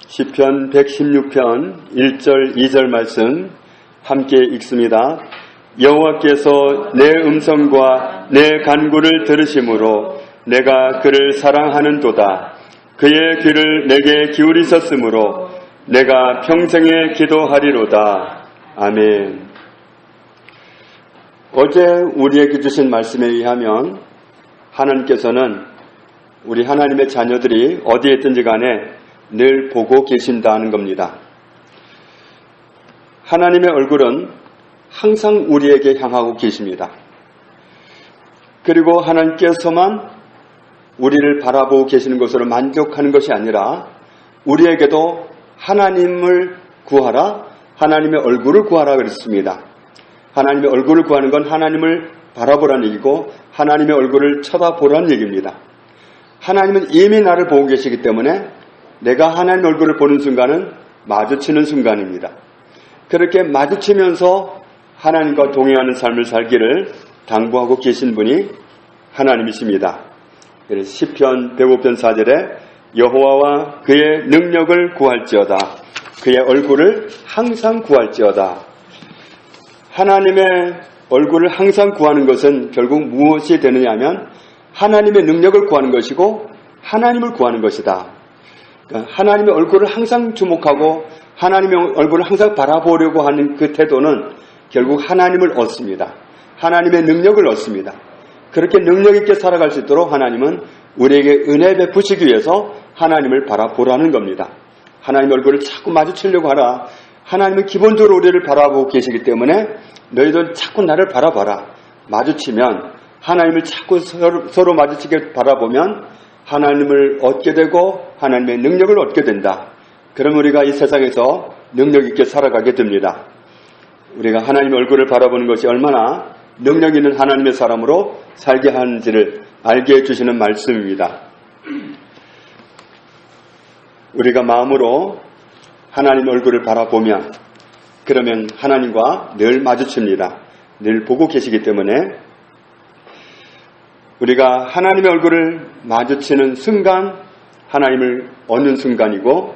시편 116편 1절 2절 말씀 함께 읽습니다. 여호와께서 내 음성과 내 간구를 들으심으로 내가 그를 사랑하는도다. 그의 귀를 내게 기울이셨으므로 내가 평생에 기도하리로다. 아멘. 어제 우리에게 주신 말씀에 의하면 하나님께서는 우리 하나님의 자녀들이 어디에 있든지 간에 늘 보고 계신다는 겁니다. 하나님의 얼굴은 항상 우리에게 향하고 계십니다. 그리고 하나님께서만 우리를 바라보고 계시는 것으로 만족하는 것이 아니라 우리에게도 하나님을 구하라, 하나님의 얼굴을 구하라 그랬습니다. 하나님의 얼굴을 구하는 건 하나님을 바라보라는 얘기고 하나님의 얼굴을 쳐다보라는 얘기입니다. 하나님은 이미 나를 보고 계시기 때문에 내가 하나님 얼굴을 보는 순간은 마주치는 순간입니다. 그렇게 마주치면서 하나님과 동행하는 삶을 살기를 당부하고 계신 분이 하나님이십니다. 그래서 시편 105편 4절에 여호와와 그의 능력을 구할지어다. 그의 얼굴을 항상 구할지어다. 하나님의 얼굴을 항상 구하는 것은 결국 무엇이 되느냐 하면 하나님의 능력을 구하는 것이고 하나님을 구하는 것이다. 하나님의 얼굴을 항상 주목하고 하나님의 얼굴을 항상 바라보려고 하는 그 태도는 결국 하나님을 얻습니다. 하나님의 능력을 얻습니다. 그렇게 능력 있게 살아갈 수 있도록 하나님은 우리에게 은혜 베푸시기 위해서 하나님을 바라보라는 겁니다. 하나님의 얼굴을 자꾸 마주치려고 하라. 하나님은 기본적으로 우리를 바라보고 계시기 때문에 너희들 자꾸 나를 바라봐라. 마주치면 하나님을 자꾸 서로 마주치게 바라보면 하나님을 얻게 되고 하나님의 능력을 얻게 된다. 그럼 우리가 이 세상에서 능력 있게 살아가게 됩니다. 우리가 하나님의 얼굴을 바라보는 것이 얼마나 능력 있는 하나님의 사람으로 살게 하는지를 알게 해주시는 말씀입니다. 우리가 마음으로 하나님의 얼굴을 바라보면 그러면 하나님과 늘 마주칩니다. 늘 보고 계시기 때문에 우리가 하나님의 얼굴을 마주치는 순간 하나님을 얻는 순간이고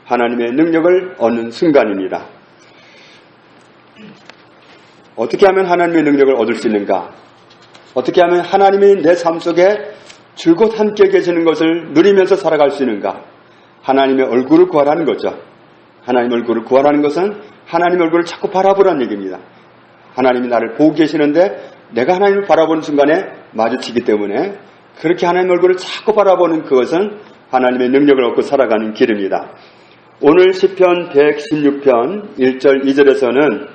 하나님의 능력을 얻는 순간입니다. 어떻게 하면 하나님의 능력을 얻을 수 있는가? 어떻게 하면 하나님이 내 삶 속에 줄곧 함께 계시는 것을 누리면서 살아갈 수 있는가? 하나님의 얼굴을 구하라는 거죠. 하나님의 얼굴을 구하라는 것은 하나님의 얼굴을 자꾸 바라보라는 얘기입니다. 하나님이 나를 보고 계시는데 내가 하나님을 바라보는 순간에 마주치기 때문에 그렇게 하나님의 얼굴을 자꾸 바라보는 그것은 하나님의 능력을 얻고 살아가는 길입니다. 오늘 시편 116편 1절 2절에서는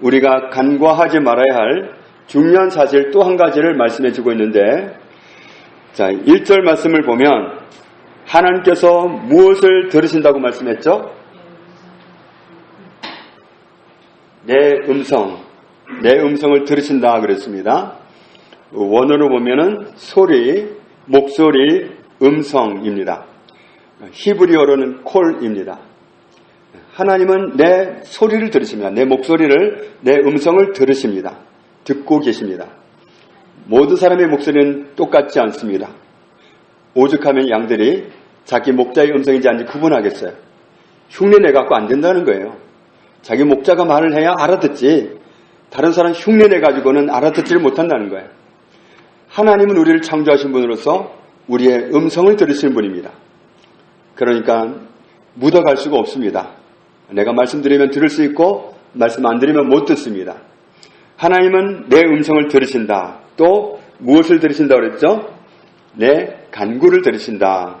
우리가 간과하지 말아야 할 중요한 사실 또 한 가지를 말씀해 주고 있는데, 자, 1절 말씀을 보면 하나님께서 무엇을 들으신다고 말씀했죠? 내 음성을 들으신다 그랬습니다. 원어로 보면은 소리, 목소리, 음성입니다. 히브리어로는 콜입니다. 하나님은 내 소리를 들으십니다. 내 목소리를, 내 음성을 들으십니다. 듣고 계십니다. 모든 사람의 목소리는 똑같지 않습니다. 오죽하면 양들이 자기 목자의 음성인지 아닌지 구분하겠어요. 흉내내 갖고 안 된다는 거예요. 자기 목자가 말을 해야 알아듣지 다른 사람 흉내내 가지고는 알아듣지를 못한다는 거예요. 하나님은 우리를 창조하신 분으로서 우리의 음성을 들으시는 분입니다. 그러니까 묻어갈 수가 없습니다. 내가 말씀드리면 들을 수 있고 말씀 안 드리면 못 듣습니다. 하나님은 내 음성을 들으신다. 또 무엇을 들으신다 그랬죠? 내 간구를 들으신다.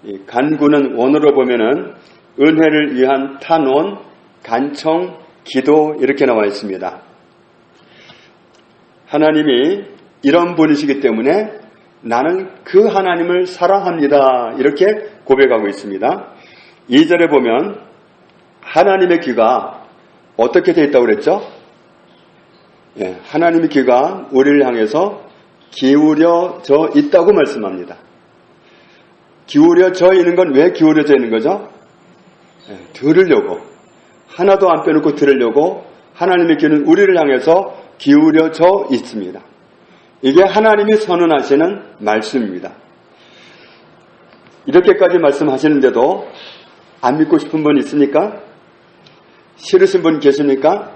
이 간구는 원어로 보면은 은혜를 위한 탄원, 간청, 기도 이렇게 나와 있습니다. 하나님이 이런 분이시기 때문에 나는 그 하나님을 사랑합니다. 이렇게 고백하고 있습니다. 2절에 보면 하나님의 귀가 어떻게 되어 있다고 그랬죠? 하나님의 귀가 우리를 향해서 기울여져 있다고 말씀합니다. 기울여져 있는 건 왜 기울여져 있는 거죠? 들으려고. 하나도 안 빼놓고 들으려고 하나님의 귀는 우리를 향해서 기울여져 있습니다. 이게 하나님이 선언하시는 말씀입니다. 이렇게까지 말씀하시는데도 안 믿고 싶은 분 있습니까? 싫으신 분 계십니까?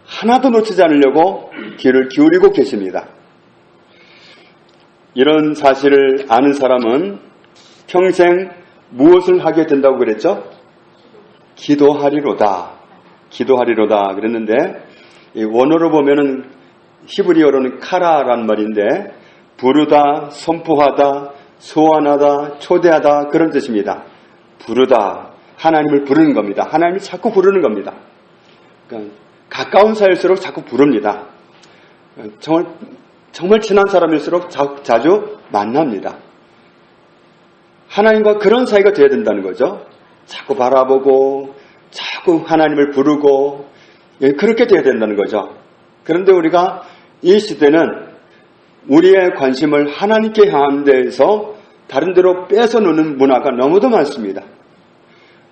하나도 놓치지 않으려고 귀를 기울이고 계십니다. 이런 사실을 아는 사람은 평생 무엇을 하게 된다고 그랬죠? 기도하리로다. 기도하리로다 그랬는데 원어로 보면은 히브리어로는 카라란 말인데 부르다, 선포하다, 소환하다, 초대하다 그런 뜻입니다. 부르다, 하나님을 부르는 겁니다. 하나님을 자꾸 부르는 겁니다. 그러니까 가까운 사이일수록 자꾸 부릅니다. 정말 친한 사람일수록 자주 만납니다. 하나님과 그런 사이가 되어야 된다는 거죠. 자꾸 바라보고 자꾸 하나님을 부르고 그렇게 되어야 된다는 거죠. 그런데 우리가 이 시대는 우리의 관심을 하나님께 향하는 데에서 다른 데로 뺏어 놓는 문화가 너무도 많습니다.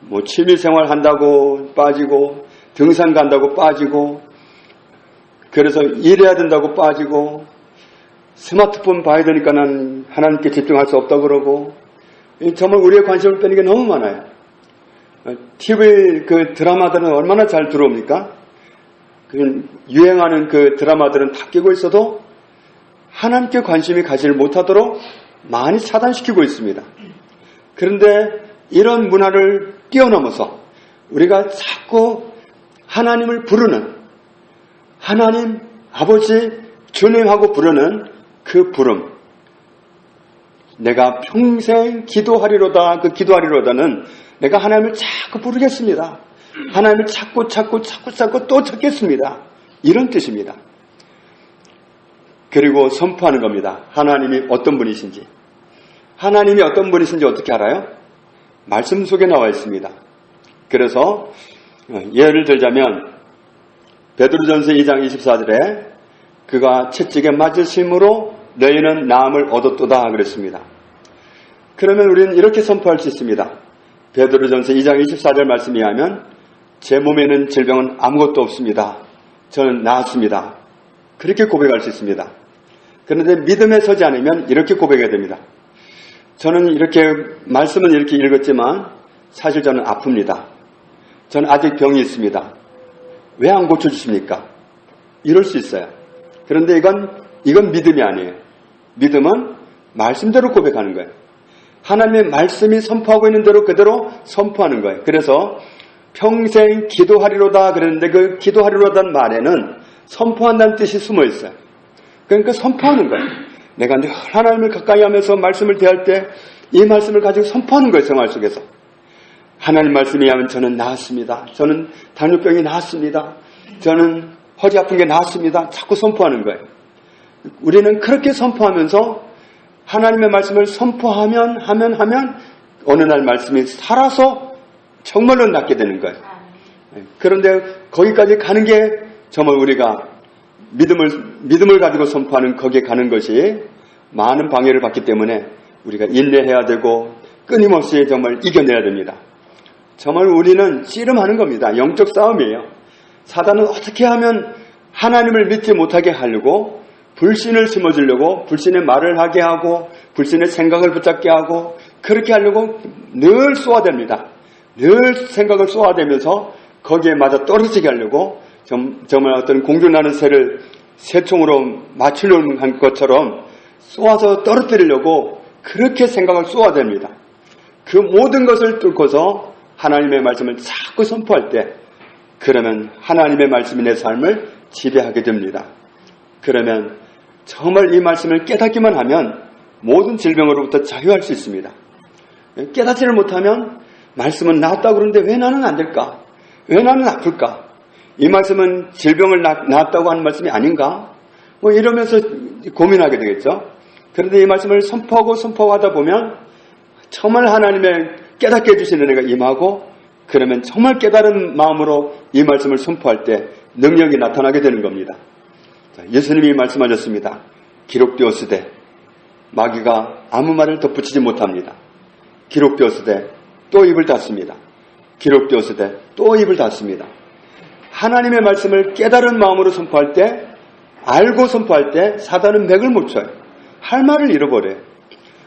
뭐 취미생활 한다고 빠지고 등산 간다고 빠지고 그래서 일해야 된다고 빠지고 스마트폰 봐야 되니까 난 하나님께 집중할 수 없다고 그러고 정말 우리의 관심을 빼는 게 너무 많아요. TV 그 드라마들은 얼마나 잘 들어옵니까? 유행하는 그 드라마들은 다 끼고 있어도 하나님께 관심이 가지를 못하도록 많이 차단시키고 있습니다. 그런데 이런 문화를 뛰어넘어서 우리가 자꾸 하나님을 부르는 하나님 아버지 주님하고 부르는 그 부름 내가 평생 기도하리로다 그 기도하리로다는 내가 하나님을 자꾸 부르겠습니다. 하나님을 찾고 또 찾겠습니다. 이런 뜻입니다. 그리고 선포하는 겁니다. 하나님이 어떤 분이신지. 하나님이 어떤 분이신지 어떻게 알아요? 말씀 속에 나와 있습니다. 그래서 예를 들자면 베드로전서 2장 24절에 그가 채찍에 맞으심으로 너희는 나음을 얻었도다 그랬습니다. 그러면 우리는 이렇게 선포할 수 있습니다. 베드로전서 2장 24절 말씀에 의하면 제 몸에는 질병은 아무것도 없습니다. 저는 나았습니다. 그렇게 고백할 수 있습니다. 그런데 믿음에 서지 않으면 이렇게 고백해야 됩니다. 저는 이렇게 말씀은 이렇게 읽었지만 사실 저는 아픕니다. 저는 아직 병이 있습니다. 왜 안 고쳐주십니까? 이럴 수 있어요. 그런데 이건 믿음이 아니에요. 믿음은 말씀대로 고백하는 거예요. 하나님의 말씀이 선포하고 있는 대로 그대로 선포하는 거예요. 그래서 평생 기도하리로다 그랬는데 그 기도하리로다는 말에는 선포한다는 뜻이 숨어 있어요. 그러니까 선포하는 거예요. 내가 늘 하나님을 가까이 하면서 말씀을 대할 때 이 말씀을 가지고 선포하는 거예요. 생활 속에서. 하나님 말씀이 하면 저는 나았습니다. 저는 당뇨병이 나았습니다. 저는 허리 아픈 게 나았습니다. 자꾸 선포하는 거예요. 우리는 그렇게 선포하면서 하나님의 말씀을 선포하면 하면 어느 날 말씀이 살아서 정말로 낫게 되는 거예요. 그런데 거기까지 가는 게 정말 우리가 믿음을 가지고 선포하는 거기에 가는 것이 많은 방해를 받기 때문에 우리가 인내해야 되고 끊임없이 정말 이겨내야 됩니다. 정말 우리는 씨름하는 겁니다. 영적 싸움이에요. 사단은 어떻게 하면 하나님을 믿지 못하게 하려고 불신을 심어주려고 불신의 말을 하게 하고 불신의 생각을 붙잡게 하고 그렇게 하려고 늘 쏘아댑니다. 늘 생각을 쏘아대면서 거기에 맞아 떨어지게 하려고 정말 어떤 공중나는 새를 새총으로 맞추려는 한 것처럼 쏘아서 떨어뜨리려고 그렇게 생각을 쏘아댑니다. 그 모든 것을 뚫고서 하나님의 말씀을 자꾸 선포할 때 그러면 하나님의 말씀이 내 삶을 지배하게 됩니다. 그러면 정말 이 말씀을 깨닫기만 하면 모든 질병으로부터 자유할 수 있습니다. 깨닫지를 못하면 말씀은 나았다고 그러는데 왜 나는 안 될까? 왜 나는 아플까? 이 말씀은 질병을 나았다고 하는 말씀이 아닌가? 뭐 이러면서 고민하게 되겠죠. 그런데 이 말씀을 선포하고 하다 보면 정말 하나님의 깨닫게 해주시는 은혜가 임하고 그러면 정말 깨달은 마음으로 이 말씀을 선포할 때 능력이 나타나게 되는 겁니다. 예수님이 말씀하셨습니다. 기록되었으되 마귀가 아무 말을 덧붙이지 못합니다. 기록되었으되 또 입을 닫습니다. 기록되었으되 또 입을 닫습니다. 하나님의 말씀을 깨달은 마음으로 선포할 때 알고 선포할 때 사단은 맥을 못 쳐요. 할 말을 잃어버려요.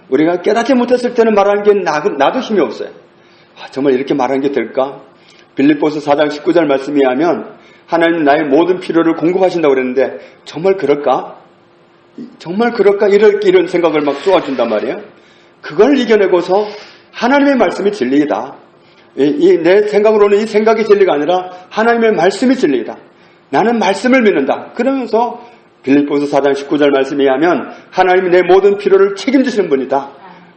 우리가 깨닫지 못했을 때는 말하는 게 나도 힘이 없어요. 정말 이렇게 말한 게 될까? 빌립보서 4장 19절 말씀에 하면 하나님 나의 모든 필요를 공급하신다고 그랬는데 정말 그럴까? 정말 그럴까? 이런 생각을 막 쏘아준단 말이에요. 그걸 이겨내고서 하나님의 말씀이 진리이다. 내 생각으로는 이 생각이 진리가 아니라 하나님의 말씀이 진리이다. 나는 말씀을 믿는다. 그러면서 빌립보서 4장 19절 말씀에 하면 하나님이 내 모든 필요를 책임지시는 분이다.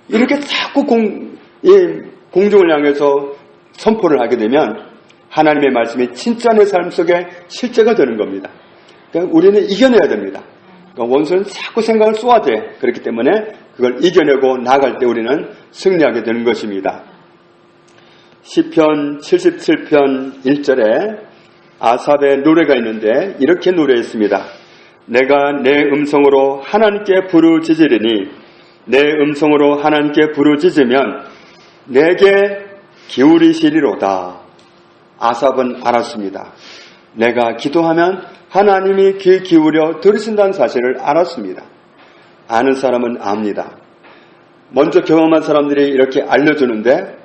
이렇게 자꾸 공중을 향해서 선포를 하게 되면 하나님의 말씀이 진짜 내 삶 속에 실제가 되는 겁니다. 그러니까 우리는 이겨내야 됩니다. 그러니까 원수는 자꾸 생각을 쏘아대. 그렇기 때문에 그걸 이겨내고 나아갈 때 우리는 승리하게 되는 것입니다. 시편 77편 1절에 아삽의 노래가 있는데 이렇게 노래했습니다. 내가 내 음성으로 하나님께 부르짖으리니 내 음성으로 하나님께 부르짖으면 내게 기울이시리로다. 아삽은 알았습니다. 내가 기도하면 하나님이 귀 기울여 들으신다는 사실을 알았습니다. 아는 사람은 압니다. 먼저 경험한 사람들이 이렇게 알려주는데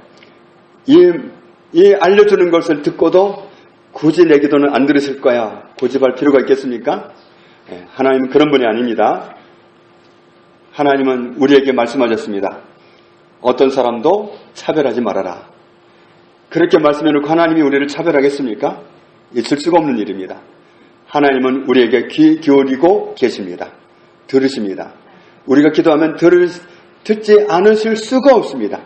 이 알려주는 것을 듣고도 굳이 내 기도는 안 들으실 거야. 고집할 필요가 있겠습니까? 하나님은 그런 분이 아닙니다. 하나님은 우리에게 말씀하셨습니다. 어떤 사람도 차별하지 말아라. 그렇게 말씀해놓고 하나님이 우리를 차별하겠습니까? 있을 수가 없는 일입니다. 하나님은 우리에게 귀 기울이고 계십니다. 들으십니다. 우리가 기도하면 듣지 않으실 수가 없습니다.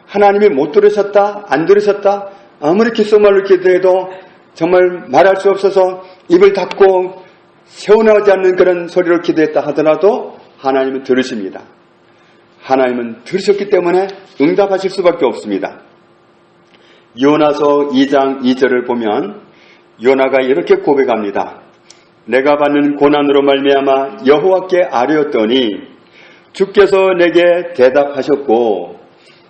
하나님이 못 들으셨다, 안 들으셨다, 아무리 귓속말로 기도해도 정말 말할 수 없어서 입을 닫고 새어나오지 않는 그런 소리로 기도했다 하더라도 하나님은 들으십니다. 하나님은 들으셨기 때문에 응답하실 수밖에 없습니다. 요나서 2장 2절을 보면 요나가 이렇게 고백합니다. 내가 받는 고난으로 말미암아 여호와께 아뢰었더니 주께서 내게 대답하셨고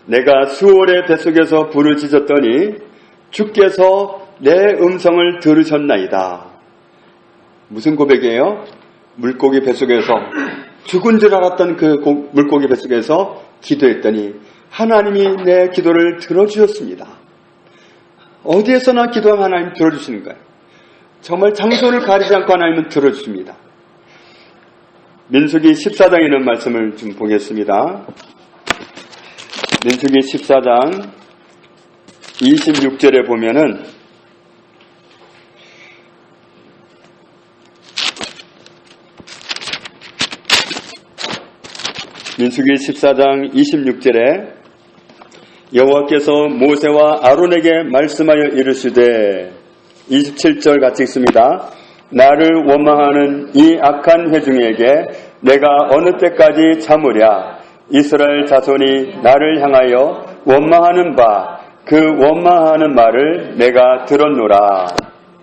내가 수월의 뱃속에서 부르짖었더니 주께서 내 음성을 들으셨나이다. 무슨 고백이에요? 물고기 뱃속에서 죽은 줄 알았던 그 물고기 뱃속에서 기도했더니 하나님이 내 기도를 들어주셨습니다. 어디에서나 기도하면 하나님 들어주시는 거예요. 정말 장소를 가리지 않고 하나님은 들어주십니다. 민수기 14장에 있는 말씀을 좀 보겠습니다. 민수기 14장 26절에 보면은 민수기 14장 26절에 여호와께서 모세와 아론에게 말씀하여 이르시되 27절 같이 읽습니다. 나를 원망하는 이 악한 회중에게 내가 어느 때까지 참으랴. 이스라엘 자손이 나를 향하여 원망하는 바 그 원망하는 말을 내가 들었노라.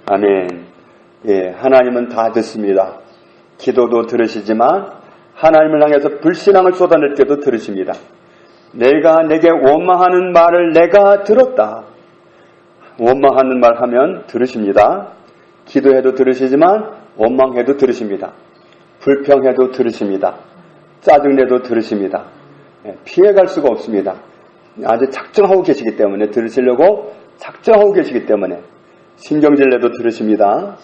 아멘. 예, 하나님은 다 듣습니다. 기도도 들으시지만 하나님을 향해서 불신앙을 쏟아낼 때도 들으십니다. 내게 원망하는 말을 내가 들었다. 원망하는 말 하면 들으십니다. 기도해도 들으시지만 원망해도 들으십니다. 불평해도 들으십니다. 짜증내도 들으십니다. 피해갈 수가 없습니다. 아주 작정하고 계시기 때문에 들으시려고 작정하고 계시기 때문에 신경질 내도 들으십니다.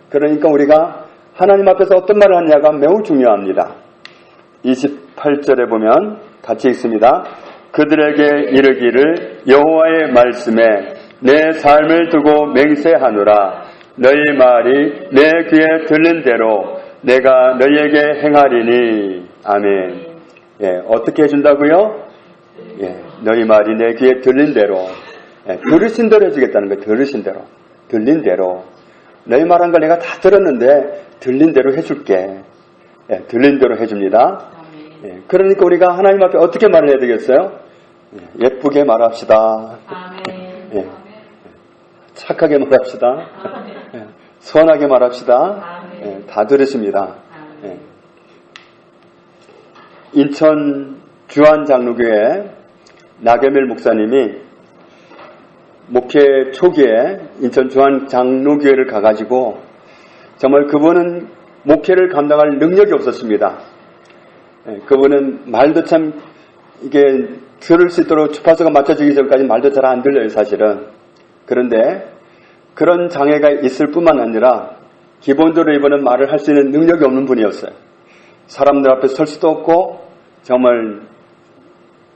그러니까 우리가 하나님 앞에서 어떤 말을 하느냐가 매우 중요합니다. 28절에 보면 같이 읽습니다. 그들에게 이르기를 여호와의 말씀에 내 삶을 두고 맹세하노라. 너희 말이 내 귀에 들린 대로 내가 너희에게 행하리니. 아멘. 어떻게 해준다고요? 너희 말이 내 귀에 들린 대로. 들으신 대로 해주겠다는 거예요. 들으신 대로. 들린 대로. 너희 말한 걸 내가 다 들었는데 들린 대로 해줄게. 들린 대로 해줍니다. 그러니까 우리가 하나님 앞에 어떻게 말을 해야 되겠어요? 예쁘게 말합시다. 착하게 말합시다. 선하게 말합시다. 다 들으십니다. 인천 주안장로교회 나겸일 목사님이 목회 초기에 인천 주안장로교회를 가가지고 정말 그분은 목회를 감당할 능력이 없었습니다. 그분은 말도 참 이게 들을 수 있도록 주파수가 맞춰지기 전까지 말도 잘 안 들려요, 사실은. 그런데 그런 장애가 있을 뿐만 아니라 기본적으로 이분은 말을 할 수 있는 능력이 없는 분이었어요. 사람들 앞에 설 수도 없고 정말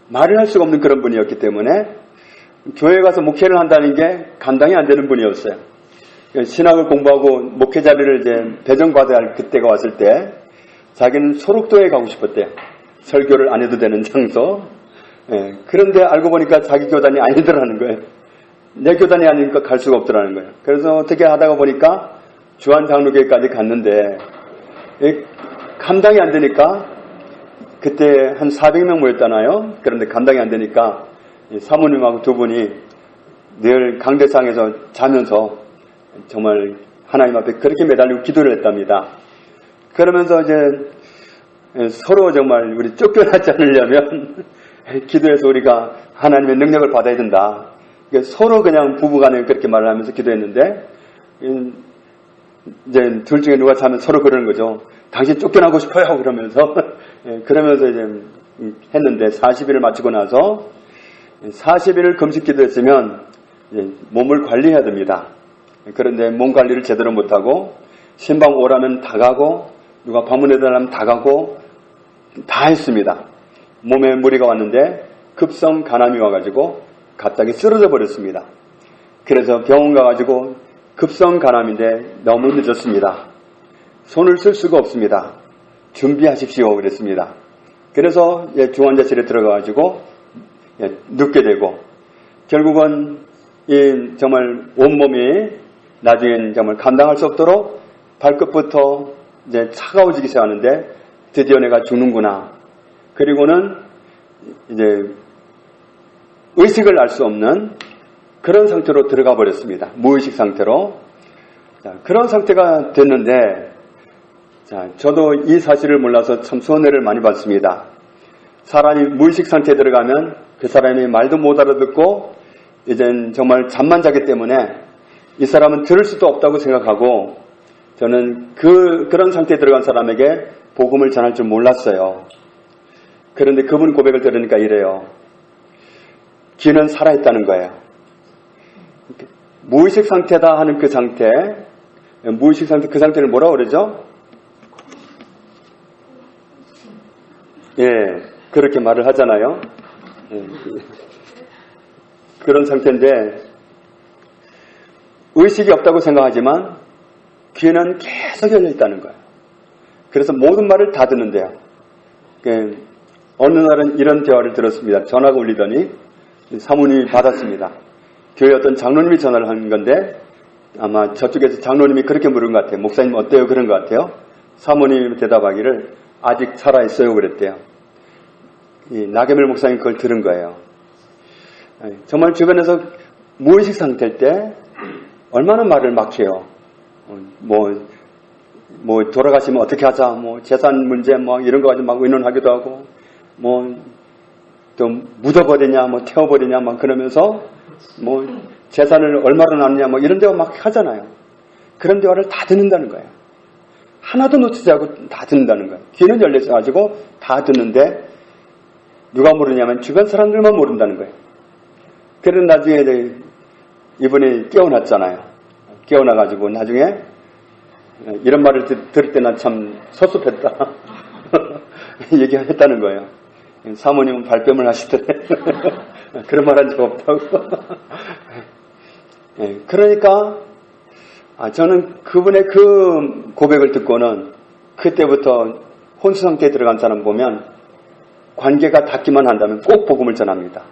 말을 할 수가 없는 그런 분이었기 때문에 교회에 가서 목회를 한다는 게 감당이 안 되는 분이었어요. 신학을 공부하고 목회 자리를 이제 배정받아야 할 그때가 왔을 때 자기는 소록도에 가고 싶었대요. 설교를 안 해도 되는 장소. 그런데 알고 보니까 자기 교단이 아니더라는 거예요. 내 교단이 아니니까 갈 수가 없더라는 거예요. 그래서 어떻게 하다가 보니까 주한장로교회까지 갔는데 감당이 안 되니까 그때 한 400명 모였잖아요. 그런데 감당이 안 되니까 사모님하고 두 분이 늘 강대상에서 자면서 정말 하나님 앞에 그렇게 매달리고 기도를 했답니다. 그러면서 이제 서로 정말 우리 쫓겨나지 않으려면 기도해서 우리가 하나님의 능력을 받아야 된다. 서로 그냥 부부간에 그렇게 말을 하면서 기도했는데 이제 둘 중에 누가 자면 서로 그러는 거죠. 당신 쫓겨나고 싶어요. 그러면서 이제 했는데 40일을 마치고 나서 40일을 금식 기도했으면 몸을 관리해야 됩니다. 그런데 몸 관리를 제대로 못하고 신방 오라면 다 가고 누가 방문해달라면 다 가고 다 했습니다. 몸에 무리가 왔는데 급성 간암이 와가지고 갑자기 쓰러져 버렸습니다. 그래서 병원 가가지고 급성 간암인데 너무 늦었습니다. 손을 쓸 수가 없습니다. 준비하십시오 그랬습니다. 그래서 중환자실에 들어가가지고 눕게 되고 결국은 정말 온몸이 나중엔 정말 감당할 수 없도록 발끝부터 이제 차가워지기 시작하는데 드디어 내가 죽는구나. 그리고는 이제 의식을 알 수 없는 그런 상태로 들어가 버렸습니다. 무의식 상태로. 자, 그런 상태가 됐는데 저도 이 사실을 몰라서 참 손해를 많이 받습니다. 사람이 무의식 상태에 들어가면 그 사람이 말도 못 알아듣고 이젠 정말 잠만 자기 때문에 이 사람은 들을 수도 없다고 생각하고 저는 그런 상태에 들어간 사람에게 복음을 전할 줄 몰랐어요. 그런데 그분 고백을 들으니까 이래요. 귀는 살아있다는 거예요. 무의식 상태다 하는 그 상태, 무의식 상태, 그 상태를 뭐라고 그러죠? 그렇게 말을 하잖아요. 그런 상태인데 의식이 없다고 생각하지만 귀는 계속 열려 있다는 거예요. 그래서 모든 말을 다 듣는데요. 어느 날은 이런 대화를 들었습니다. 전화가 울리더니 사모님이 받았습니다. 교회 어떤 장로님이 전화를 한 건데 아마 저쪽에서 장로님이 그렇게 물은 것 같아요. 목사님 어때요? 그런 것 같아요. 사모님이 대답하기를 아직 살아있어요 그랬대요. 나게멜 목사님 그걸 들은 거예요. 정말 주변에서 무의식 상태일 때 얼마나 말을 막 해요. 뭐 돌아가시면 어떻게 하자, 뭐 재산 문제 뭐 이런 거 가지고 막 의논하기도 하고 뭐 또 묻어버리냐, 뭐 태워버리냐 막 그러면서 뭐 재산을 얼마로 나누냐 뭐 이런 대화 막 하잖아요. 그런 대화를 다 듣는다는 거예요. 하나도 놓치지 않고 다 듣는다는 거예요. 귀는 열려가지고 다 듣는데 누가 모르냐면 주변 사람들만 모른다는 거예요. 그런 나중에 이분이 깨어났잖아요. 깨어나가지고 나중에 이런 말을 들을 때 난 참 섭섭했다. 얘기했다는 거예요. 사모님은 발뺌을 하시더래. 그런 말 한 적 없다고. 그러니까 저는 그분의 그 고백을 듣고는 그때부터 혼수 상태에 들어간 사람 보면 관계가 닿기만 한다면 꼭 복음을 전합니다.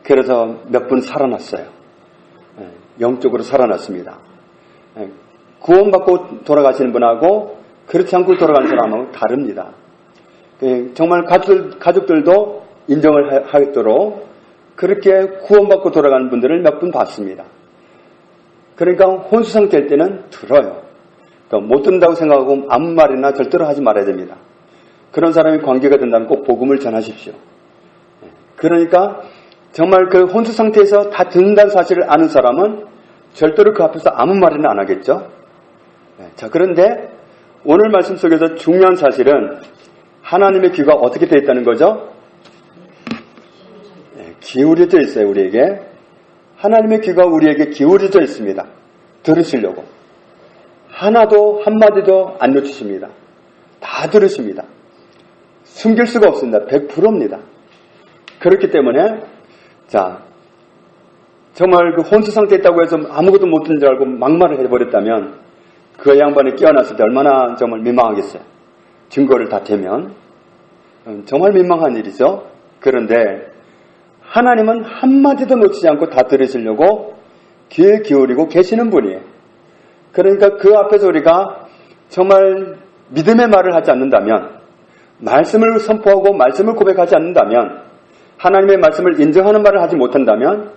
그래서 몇 분 살아났어요. 영적으로 살아났습니다. 구원받고 돌아가시는 분하고 그렇지 않고 돌아가는 사람하고 다릅니다. 정말 가족들도 인정을 하도록 그렇게 구원받고 돌아가는 분들을 몇 분 봤습니다. 그러니까 혼수 상태일 때는 들어요. 그러니까 못 듣는다고 생각하고 아무 말이나 절대로 하지 말아야 됩니다. 그런 사람이 관계가 된다면 꼭 복음을 전하십시오. 그러니까 정말 그 혼수 상태에서 다 듣는다는 사실을 아는 사람은 절대로 그 앞에서 아무 말이나 안 하겠죠. 자, 그런데 오늘 말씀 속에서 중요한 사실은 하나님의 귀가 어떻게 되어 있다는 거죠? 기울여져 있어요. 우리에게. 하나님의 귀가 우리에게 기울여져 있습니다. 들으시려고. 하나도 한마디도 안 놓치십니다. 다 들으십니다. 숨길 수가 없습니다. 100%입니다. 그렇기 때문에 정말 그 혼수 상태에 있다고 해서 아무것도 못 듣는 줄 알고 막말을 해버렸다면 그 양반이 깨어났을 때 얼마나 정말 민망하겠어요. 증거를 다 대면 정말 민망한 일이죠. 그런데 하나님은 한마디도 놓치지 않고 다 들으시려고 귀에 기울이고 계시는 분이에요. 그러니까 그 앞에서 우리가 정말 믿음의 말을 하지 않는다면, 말씀을 선포하고 말씀을 고백하지 않는다면, 하나님의 말씀을 인정하는 말을 하지 못한다면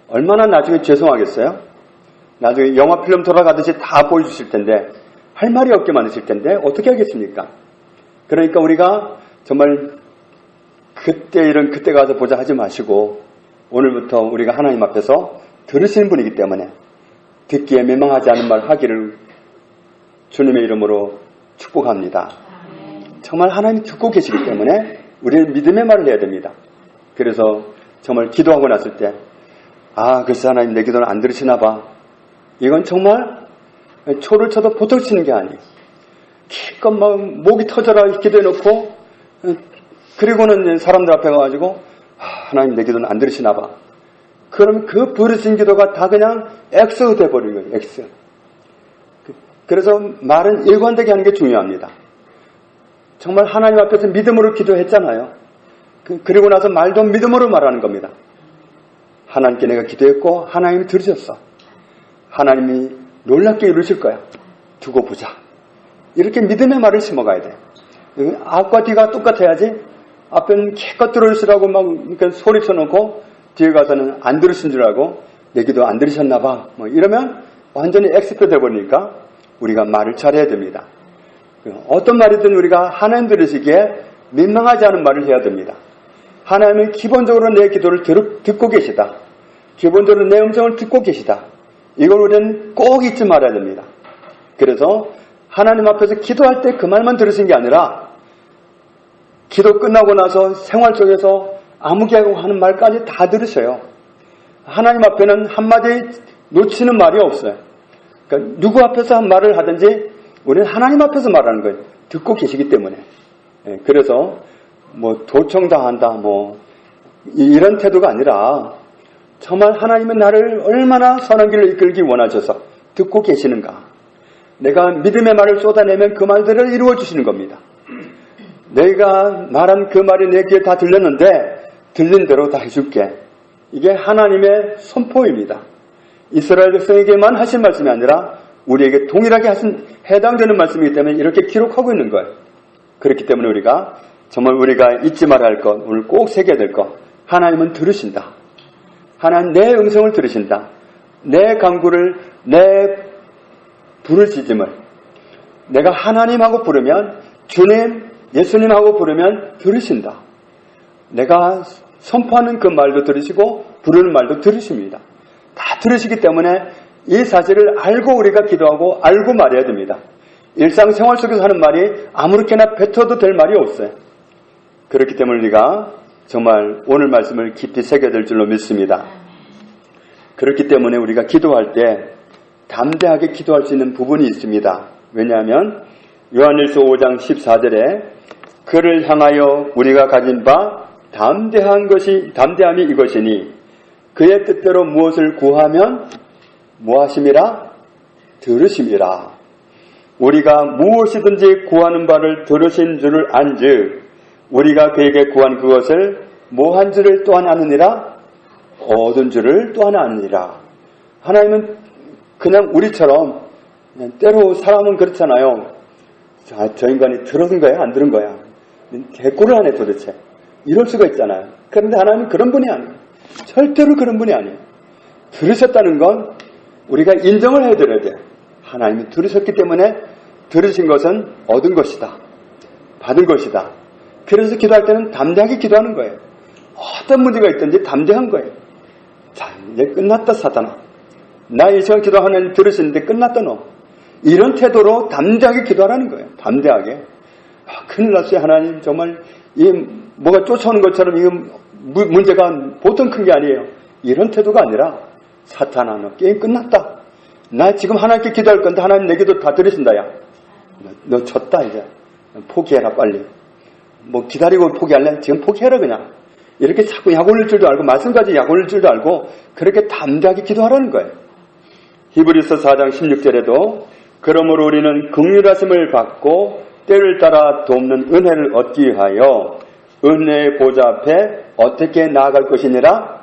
얼마나 나중에 죄송하겠어요? 나중에 영화 필름 돌아가듯이 다 보여주실 텐데 할 말이 없게 만드실 텐데 어떻게 하겠습니까? 그러니까 우리가 정말 그때 가서 보자 하지 마시고 오늘부터 우리가 하나님 앞에서 들으시는 분이기 때문에 듣기에 민망하지 않은 말 하기를 주님의 이름으로 축복합니다. 정말 하나님이 듣고 계시기 때문에 우리는 믿음의 말을 해야 됩니다. 그래서 정말 기도하고 났을 때 글쎄 하나님 내 기도는 안 들으시나 봐. 이건 정말 초를 쳐도 보통 치는 게 아니에요. 기껏 막 목이 터져라 기도해놓고 그리고는 사람들 앞에 가가지고 하나님 내 기도는 안 들으시나 봐. 그럼 그 부르신 기도가 다 그냥 X 돼버리는 거예요. X. 그래서 말은 일관되게 하는 게 중요합니다. 정말 하나님 앞에서 믿음으로 기도했잖아요. 그리고 나서 말도 믿음으로 말하는 겁니다. 하나님께 내가 기도했고 하나님이 들으셨어. 하나님이 놀랍게 이루실 거야. 두고 보자. 이렇게 믿음의 말을 심어가야 돼. 앞과 뒤가 똑같아야지. 앞에는 기껏 들으시라고 막 소리쳐놓고 뒤에 가서는 안 들으신 줄 알고 내 기도 안 들으셨나 봐. 이러면 완전히 엑스표 돼버리니까 우리가 말을 잘해야 됩니다. 어떤 말이든 우리가 하나님 들으시기에 민망하지 않은 말을 해야 됩니다. 하나님은 기본적으로 내 기도를 듣고 계시다. 기본적으로 내 음성을 듣고 계시다. 이걸 우리는 꼭 잊지 말아야 됩니다. 그래서 하나님 앞에서 기도할 때 그 말만 들으신 게 아니라 기도 끝나고 나서 생활 속에서 아무개하고 하는 말까지 다 들으셔요. 하나님 앞에는 한마디 놓치는 말이 없어요. 그러니까 누구 앞에서 한 말을 하든지 우리는 하나님 앞에서 말하는 거예요. 듣고 계시기 때문에. 그래서 도청당한다 이런 태도가 아니라 정말 하나님은 나를 얼마나 선한 길로 이끌기 원하셔서 듣고 계시는가. 내가 믿음의 말을 쏟아내면 그 말들을 이루어 주시는 겁니다. 내가 말한 그 말이 내 귀에 다 들렸는데 들린 대로 다 해줄게. 이게 하나님의 선포입니다. 이스라엘 백성에게만 하신 말씀이 아니라 우리에게 동일하게 해당되는 말씀이기 때문에 이렇게 기록하고 있는 거예요. 그렇기 때문에 우리가 정말 우리가 잊지 말아야 할 것, 오늘 꼭 새겨야 될 것, 하나님은 들으신다. 하나님 내 음성을 들으신다. 내 간구를, 내 부르짖음을 내가 하나님하고 부르면, 주님, 예수님하고 부르면 들으신다. 내가 선포하는 그 말도 들으시고 부르는 말도 들으십니다. 다 들으시기 때문에 이 사실을 알고 우리가 기도하고 알고 말해야 됩니다. 일상생활 속에서 하는 말이 아무렇게나 뱉어도 될 말이 없어요. 그렇기 때문에 우리가 정말 오늘 말씀을 깊이 새겨야 될 줄로 믿습니다. 그렇기 때문에 우리가 기도할 때 담대하게 기도할 수 있는 부분이 있습니다. 왜냐하면 요한일서 5장 14절에 그를 향하여 우리가 가진 바 담대함이 이것이니 그의 뜻대로 무엇을 구하면 무하심이라 들으심이라. 우리가 무엇이든지 구하는 바를 들으신 줄을 안즉 우리가 그에게 구한 그것을 뭐한 줄을 또한 아느니라 얻은 줄을 또한 아느니라. 하나님은 그냥 우리처럼 때로 사람은 그렇잖아요. 저 인간이 들은 거야 안 들은 거야 개꿀을 하네 도대체 이럴 수가 있잖아요. 그런데 하나님은 그런 분이 아니에요. 절대로 그런 분이 아니에요. 들으셨다는 건 우리가 인정을 해드려야 돼요. 하나님이 들으셨기 때문에 들으신 것은 얻은 것이다. 받은 것이다. 그래서 기도할 때는 담대하게 기도하는 거예요. 어떤 문제가 있든지 담대한 거예요. 자, 이제 끝났다 사단아. 나 이 시간 기도 하나님 들으시는데 끝났다 너. 이런 태도로 담대하게 기도하라는 거예요. 담대하게. 큰일 났어요 하나님. 정말 이 뭐가 쫓아오는 것처럼 이거 문제가 보통 큰 게 아니에요. 이런 태도가 아니라 사탄아 너 게임 끝났다. 나 지금 하나님께 기도할 건데 하나님 내 기도 다 들으신다. 야 너 졌다 이제. 포기해라 빨리. 뭐 기다리고 포기할래? 지금 포기해라 그냥. 이렇게 자꾸 약 올릴 줄도 알고 말씀까지 약 올릴 줄도 알고 그렇게 담대하게 기도하라는 거예요. 히브리서 4장 16절에도 그러므로 우리는 긍휼하심을 받고 때를 따라 돕는 은혜를 얻기 위하여 은혜의 보좌 앞에 어떻게 나아갈 것이니라?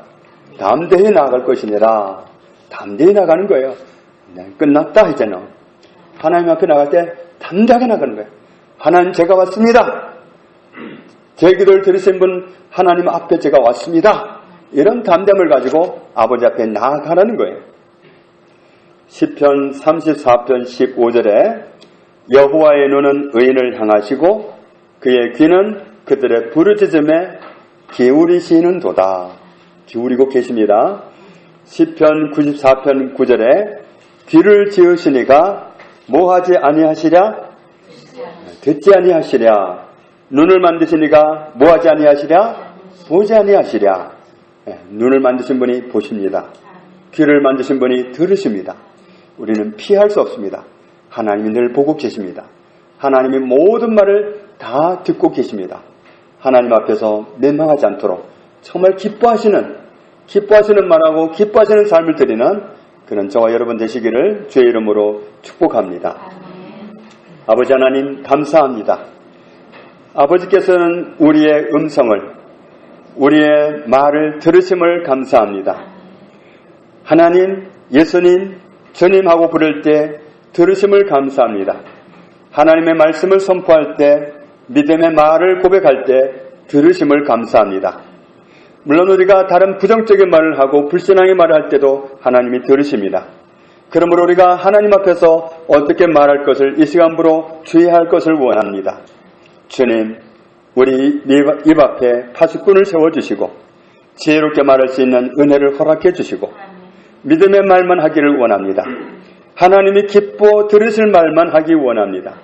담대히 나아갈 것이니라. 담대히 나가는 거예요. 끝났다 이제는. 하나님 앞에 나갈 때 담대하게 나가는 거예요. 하나님 제가 왔습니다. 제 기도를 들으신 분 하나님 앞에 제가 왔습니다. 이런 담대함을 가지고 아버지 앞에 나아가라는 거예요. 시편 34편 15절에 여호와의 눈은 의인을 향하시고 그의 귀는 그들의 부르짖음에 기울이시는도다. 기울이고 계십니다. 시편 94편 9절에 귀를 지으시니가 뭐하지 아니하시랴? 듣지 아니하시랴. 눈을 만드시니가 뭐하지 아니하시랴? 보지 아니하시랴. 눈을 만드신 분이 보십니다. 귀를 만드신 분이 들으십니다. 우리는 피할 수 없습니다. 하나님이 늘 보고 계십니다. 하나님이 모든 말을 다 듣고 계십니다. 하나님 앞에서 멸망하지 않도록 정말 기뻐하시는 말하고 기뻐하시는 삶을 드리는 그런 저와 여러분 되시기를 주의 이름으로 축복합니다. 아버지 하나님 감사합니다. 아버지께서는 우리의 음성을, 우리의 말을 들으심을 감사합니다. 하나님, 예수님, 주님하고 부를 때 들으심을 감사합니다. 하나님의 말씀을 선포할 때, 믿음의 말을 고백할 때 들으심을 감사합니다. 물론 우리가 다른 부정적인 말을 하고 불신앙의 말을 할 때도 하나님이 들으십니다. 그러므로 우리가 하나님 앞에서 어떻게 말할 것을 이 시간부로 주의할 것을 원합니다. 주님, 우리 입 앞에 파수꾼을 세워주시고 지혜롭게 말할 수 있는 은혜를 허락해 주시고 믿음의 말만 하기를 원합니다. 하나님이 기뻐 들으실 말만 하기 원합니다.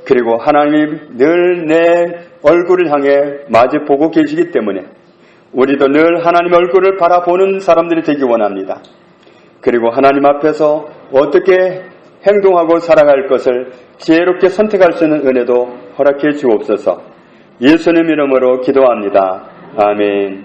그리고 하나님이 늘 내 얼굴을 향해 마주 보고 계시기 때문에 우리도 늘 하나님의 얼굴을 바라보는 사람들이 되기 원합니다. 그리고 하나님 앞에서 어떻게 행동하고 살아갈 것을 지혜롭게 선택할 수 있는 은혜도 허락해 주옵소서. 예수님 이름으로 기도합니다. 아멘.